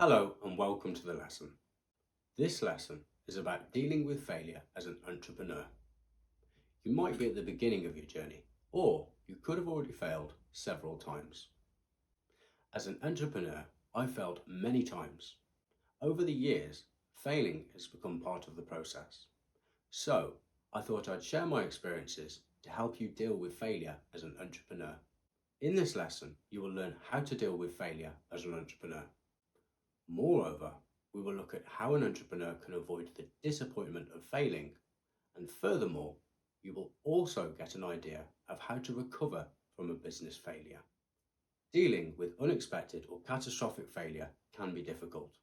Hello and welcome to the lesson. This lesson is about dealing with failure as an entrepreneur. You might be at the beginning of your journey, or you could have already failed several times. As an entrepreneur, I failed many times. Over the years, failing has become part of the process. So, I thought I'd share my experiences to help you deal with failure as an entrepreneur. In this lesson, you will learn how to deal with failure as an entrepreneur. Moreover, we will look at how an entrepreneur can avoid the disappointment of failing, and furthermore, you will also get an idea of how to recover from a business failure. Dealing with unexpected or catastrophic failure can be difficult.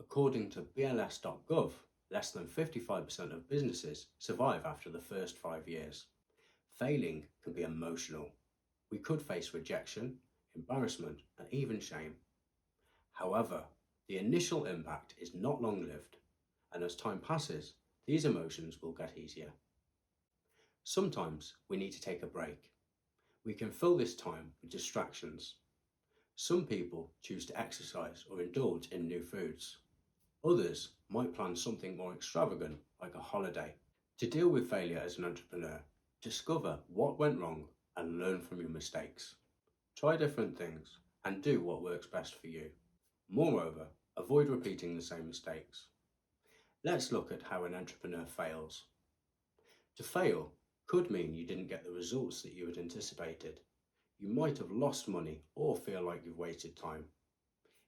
According to BLS.gov, less than 55% of businesses survive after the first 5 years. Failing can be emotional. We could face rejection, embarrassment, and even shame. However, the initial impact is not long-lived, and as time passes, these emotions will get easier. Sometimes we need to take a break. We can fill this time with distractions. Some people choose to exercise or indulge in new foods. Others might plan something more extravagant, like a holiday. To deal with failure as an entrepreneur, discover what went wrong and learn from your mistakes. Try different things and do what works best for you. Moreover, avoid repeating the same mistakes. Let's look at how an entrepreneur fails. To fail could mean you didn't get the results that you had anticipated. You might have lost money or feel like you've wasted time.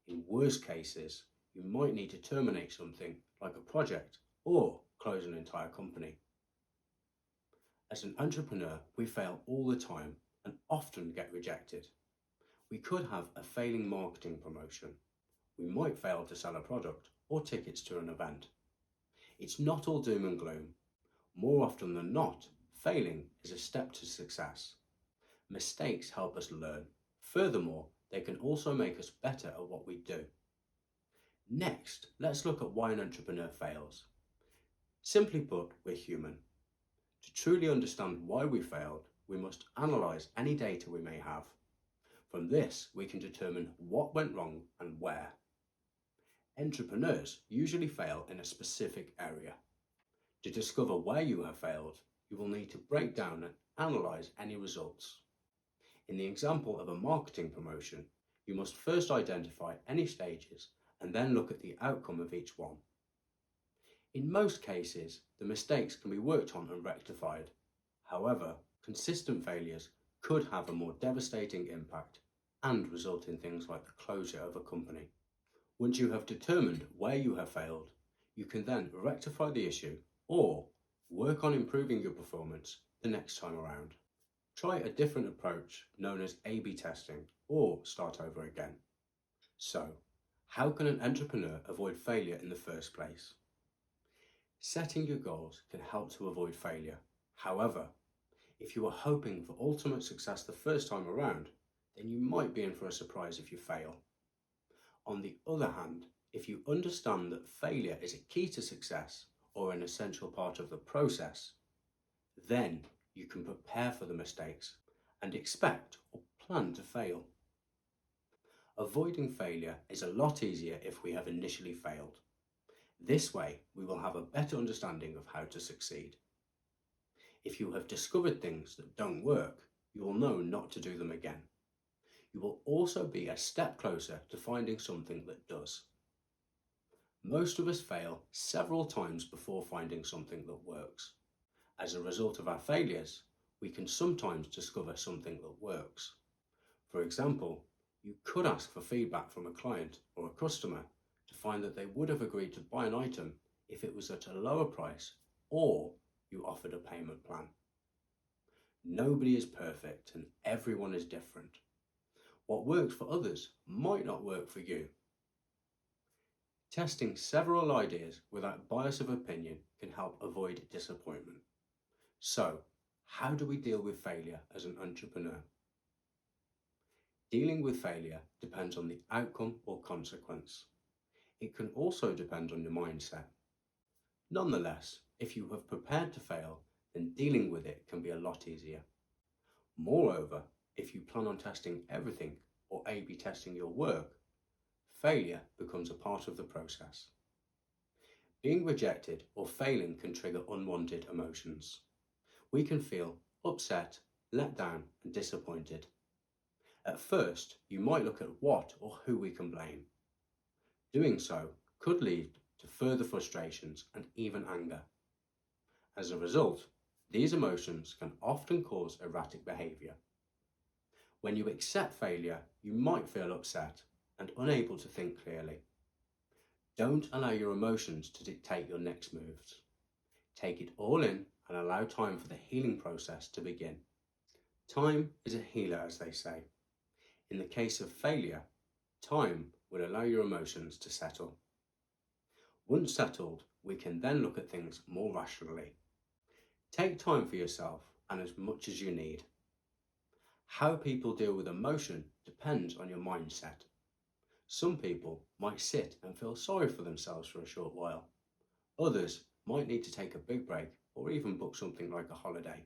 In worst cases, you might need to terminate something like a project or close an entire company. As an entrepreneur, we fail all the time and often get rejected. We could have a failing marketing promotion. We might fail to sell a product or tickets to an event. It's not all doom and gloom. More often than not, failing is a step to success. Mistakes help us learn. Furthermore, they can also make us better at what we do. Next, let's look at why an entrepreneur fails. Simply put, we're human. To truly understand why we failed, we must analyse any data we may have. From this, we can determine what went wrong and where. Entrepreneurs usually fail in a specific area. To discover where you have failed, you will need to break down and analyse any results. In the example of a marketing promotion, you must first identify any stages and then look at the outcome of each one. In most cases, the mistakes can be worked on and rectified. However, consistent failures could have a more devastating impact and result in things like the closure of a company. Once you have determined where you have failed, you can then rectify the issue or work on improving your performance the next time around. Try a different approach known as A/B testing or start over again. So, how can an entrepreneur avoid failure in the first place? Setting your goals can help to avoid failure. However, if you are hoping for ultimate success the first time around, then you might be in for a surprise if you fail. On the other hand, if you understand that failure is a key to success or an essential part of the process, then you can prepare for the mistakes and expect or plan to fail. Avoiding failure is a lot easier if we have initially failed. This way, we will have a better understanding of how to succeed. If you have discovered things that don't work, you will know not to do them again. You will also be a step closer to finding something that does. Most of us fail several times before finding something that works. As a result of our failures, we can sometimes discover something that works. For example, you could ask for feedback from a client or a customer to find that they would have agreed to buy an item if it was at a lower price or you offered a payment plan. Nobody is perfect and everyone is different. What works for others might not work for you. Testing several ideas without bias of opinion can help avoid disappointment. So, how do we deal with failure as an entrepreneur? Dealing with failure depends on the outcome or consequence. It can also depend on your mindset. Nonetheless, if you have prepared to fail, then dealing with it can be a lot easier. Moreover, if you plan on testing everything or A/B testing your work, failure becomes a part of the process. Being rejected or failing can trigger unwanted emotions. We can feel upset, let down, and disappointed. At first, you might look at what or who we can blame. Doing so could lead to further frustrations and even anger. As a result, these emotions can often cause erratic behaviour. When you accept failure, you might feel upset and unable to think clearly. Don't allow your emotions to dictate your next moves. Take it all in and allow time for the healing process to begin. Time is a healer, as they say. In the case of failure, time will allow your emotions to settle. Once settled, we can then look at things more rationally. Take time for yourself and as much as you need. How people deal with emotion depends on your mindset. Some people might sit and feel sorry for themselves for a short while. Others might need to take a big break or even book something like a holiday.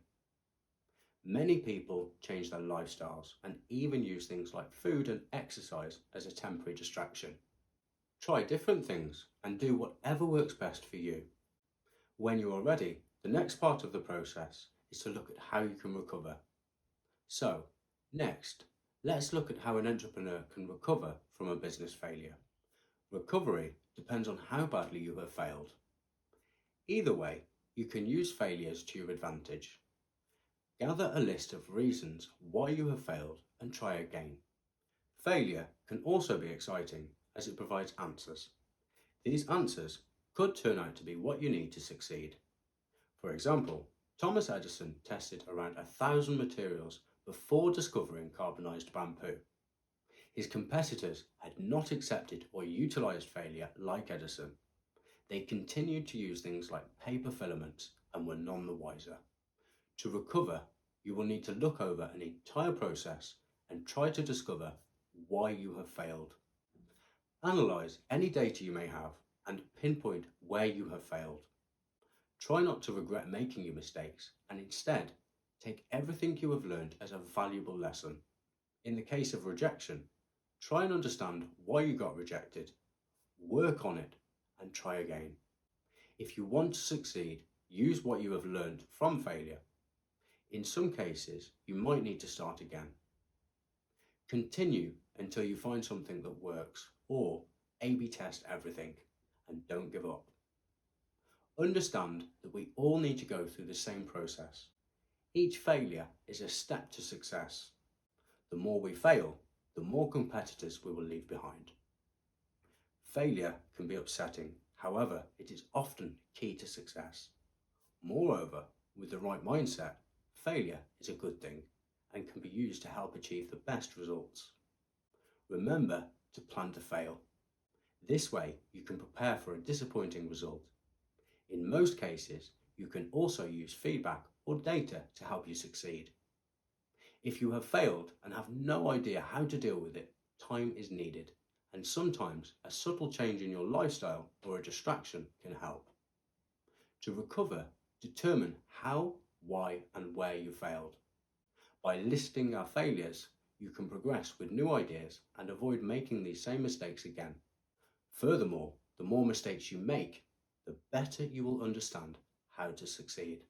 Many people change their lifestyles and even use things like food and exercise as a temporary distraction. Try different things and do whatever works best for you. When you are ready, the next part of the process is to look at how you can recover. So, next, let's look at how an entrepreneur can recover from a business failure. Recovery depends on how badly you have failed. Either way, you can use failures to your advantage. Gather a list of reasons why you have failed and try again. Failure can also be exciting as it provides answers. These answers could turn out to be what you need to succeed. For example, Thomas Edison tested around 1,000 materials before discovering carbonized bamboo. His competitors had not accepted or utilized failure like Edison. They continued to use things like paper filaments and were none the wiser. To recover, you will need to look over an entire process and try to discover why you have failed. Analyze any data you may have and pinpoint where you have failed. Try not to regret making your mistakes and instead take everything you have learned as a valuable lesson. In the case of rejection, try and understand why you got rejected, work on it and try again. If you want to succeed, use what you have learned from failure. In some cases, you might need to start again. Continue until you find something that works, or A/B test everything and don't give up. Understand that we all need to go through the same process. Each failure is a step to success. The more we fail, the more competitors we will leave behind. Failure can be upsetting, however, it is often key to success. Moreover, with the right mindset, failure is a good thing and can be used to help achieve the best results. Remember to plan to fail. This way, you can prepare for a disappointing result. In most cases, you can also use feedback or data to help you succeed. If you have failed and have no idea how to deal with it, time is needed, and sometimes a subtle change in your lifestyle or a distraction can help. To recover, determine how, why, and where you failed. By listing our failures, you can progress with new ideas and avoid making these same mistakes again. Furthermore, the more mistakes you make, the better you will understand how to succeed.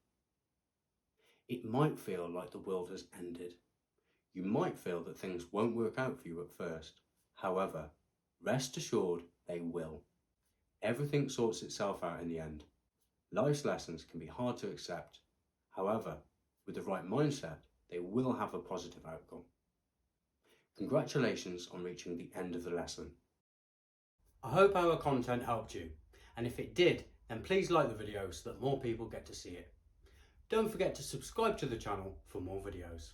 It might feel like the world has ended. You might feel that things won't work out for you at first. However, rest assured they will. Everything sorts itself out in the end. Life's lessons can be hard to accept. However, with the right mindset, they will have a positive outcome. Congratulations on reaching the end of the lesson. I hope our content helped you, and if it did, then please like the video so that more people get to see it. Don't forget to subscribe to the channel for more videos.